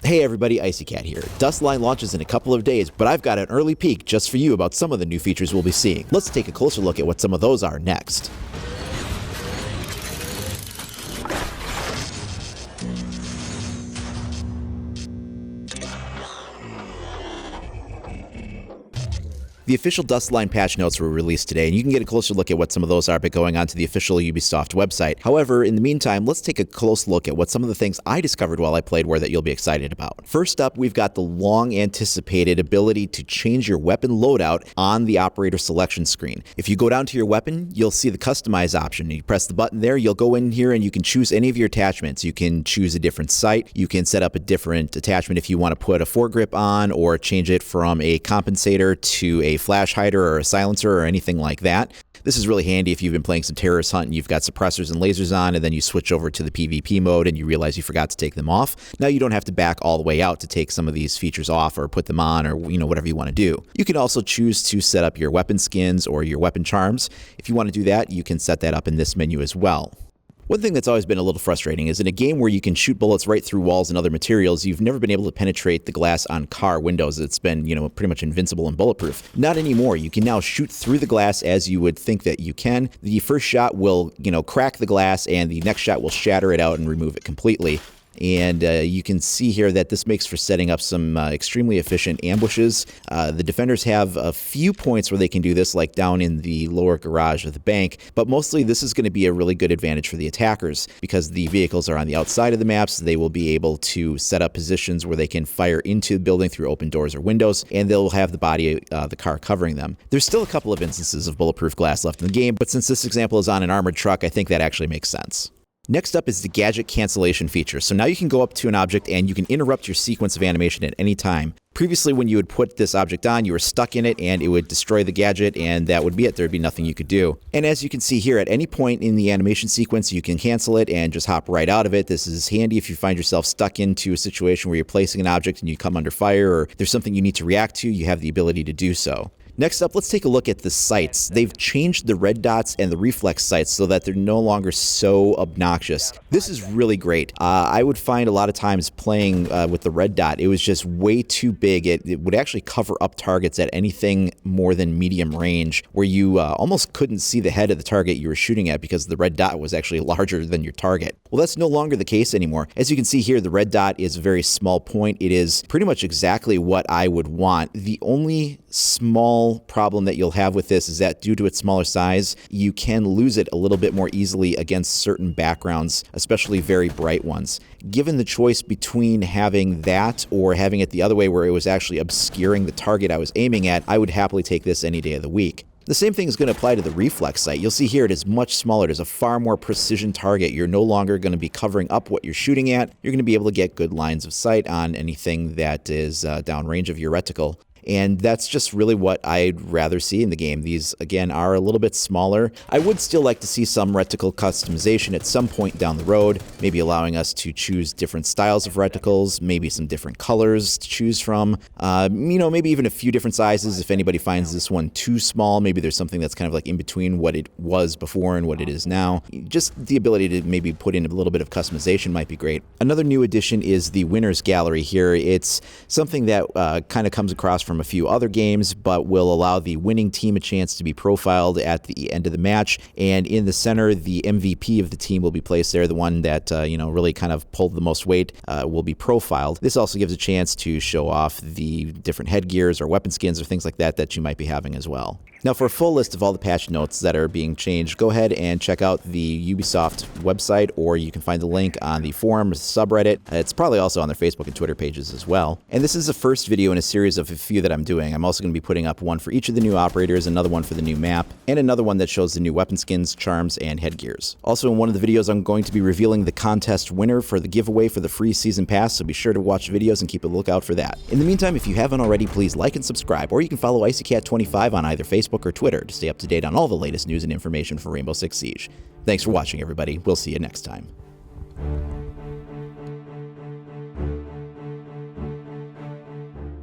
Hey everybody, IcyCat here. Dustline launches in a couple of days, but I've got an early peek just for you about some of the new features we'll be seeing. Let's take a closer look at what some of those are next. The official Dustline patch notes were released today, and you can get a closer look at what some of those are by going onto the official Ubisoft website. However, in the meantime, let's take a close look at what some of the things I discovered while I played were that you'll be excited about. First up, we've got the long-anticipated ability to change your weapon loadout on the operator selection screen. If you go down to your weapon, you'll see the customize option. You press the button there, you'll go in here and you can choose any of your attachments. You can choose a different sight, you can set up a different attachment if you want to put a foregrip on or change it from a compensator to a flash hider or a silencer or anything like that. This is really handy if you've been playing some terrorist hunt and you've got suppressors and lasers on, and then you switch over to the PvP mode and you realize you forgot to take them off. Now you don't have to back all the way out to take some of these features off or put them on, or whatever you want to do. You can also choose to set up your weapon skins or your weapon charms. If you want to do that, you can set that up in this menu as well. One thing that's always been a little frustrating is in a game where you can shoot bullets right through walls and other materials, you've never been able to penetrate the glass on car windows. It's been, pretty much invincible and bulletproof. Not anymore. You can now shoot through the glass as you would think that you can. The first shot will, crack the glass, and the next shot will shatter it out and remove it completely. And you can see here that this makes for setting up some extremely efficient ambushes. The defenders have a few points where they can do this, like down in the lower garage of the bank, but mostly this is going to be a really good advantage for the attackers because the vehicles are on the outside of the maps. They will be able to set up positions where they can fire into the building through open doors or windows, and they'll have the body of the car covering them. There's still a couple of instances of bulletproof glass left in the game, but since this example is on an armored truck, I think that actually makes sense. Next up is the Gadget Cancellation feature. So now you can go up to an object and you can interrupt your sequence of animation at any time. Previously, when you would put this object on, you were stuck in it and it would destroy the gadget, and that would be it. There'd be nothing you could do. And as you can see here, at any point in the animation sequence, you can cancel it and just hop right out of it. This is handy if you find yourself stuck into a situation where you're placing an object and you come under fire, or there's something you need to react to, you have the ability to do so. Next up, let's take a look at the sights. They've changed the red dots and the reflex sights so that they're no longer so obnoxious. This is really great. I would find a lot of times playing with the red dot, it was just way too big. It would actually cover up targets at anything more than medium range, where you almost couldn't see the head of the target you were shooting at because the red dot was actually larger than your target. Well, that's no longer the case anymore. As you can see here, the red dot is a very small point. It is pretty much exactly what I would want. The only small problem that you'll have with this is that due to its smaller size, you can lose it a little bit more easily against certain backgrounds, especially very bright ones. Given the choice between having that or having it the other way where it was actually obscuring the target I was aiming at, I would happily take this any day of the week. The same thing is going to apply to the reflex sight. You'll see here it is much smaller. There's a far more precision target. You're no longer going to be covering up what you're shooting at. You're going to be able to get good lines of sight on anything that is downrange of your reticle. And that's just really what I'd rather see in the game. These, again, are a little bit smaller. I would still like to see some reticle customization at some point down the road, maybe allowing us to choose different styles of reticles, maybe some different colors to choose from, maybe even a few different sizes. If anybody finds this one too small, maybe there's something that's kind of like in between what it was before and what it is now. Just the ability to maybe put in a little bit of customization might be great. Another new addition is the Winners Gallery here. It's something that kind of comes across from a few other games, but will allow the winning team a chance to be profiled at the end of the match. And in the center, the MVP of the team will be placed there. The one that, really kind of pulled the most weight will be profiled. This also gives a chance to show off the different headgears or weapon skins or things like that you might be having as well. Now, for a full list of all the patch notes that are being changed, go ahead and check out the Ubisoft website, or you can find the link on the forum subreddit. It's probably also on their Facebook and Twitter pages as well. And this is the first video in a series of a few that I'm doing. I'm also going to be putting up one for each of the new operators, another one for the new map, and another one that shows the new weapon skins, charms, and headgears. Also, in one of the videos, I'm going to be revealing the contest winner for the giveaway for the free season pass, so be sure to watch videos and keep a lookout for that. In the meantime, if you haven't already, please like and subscribe, or you can follow IcyCat25 on either Facebook or Twitter to stay up to date on all the latest news and information for Rainbow Six Siege. Thanks for watching, everybody. We'll see you next time.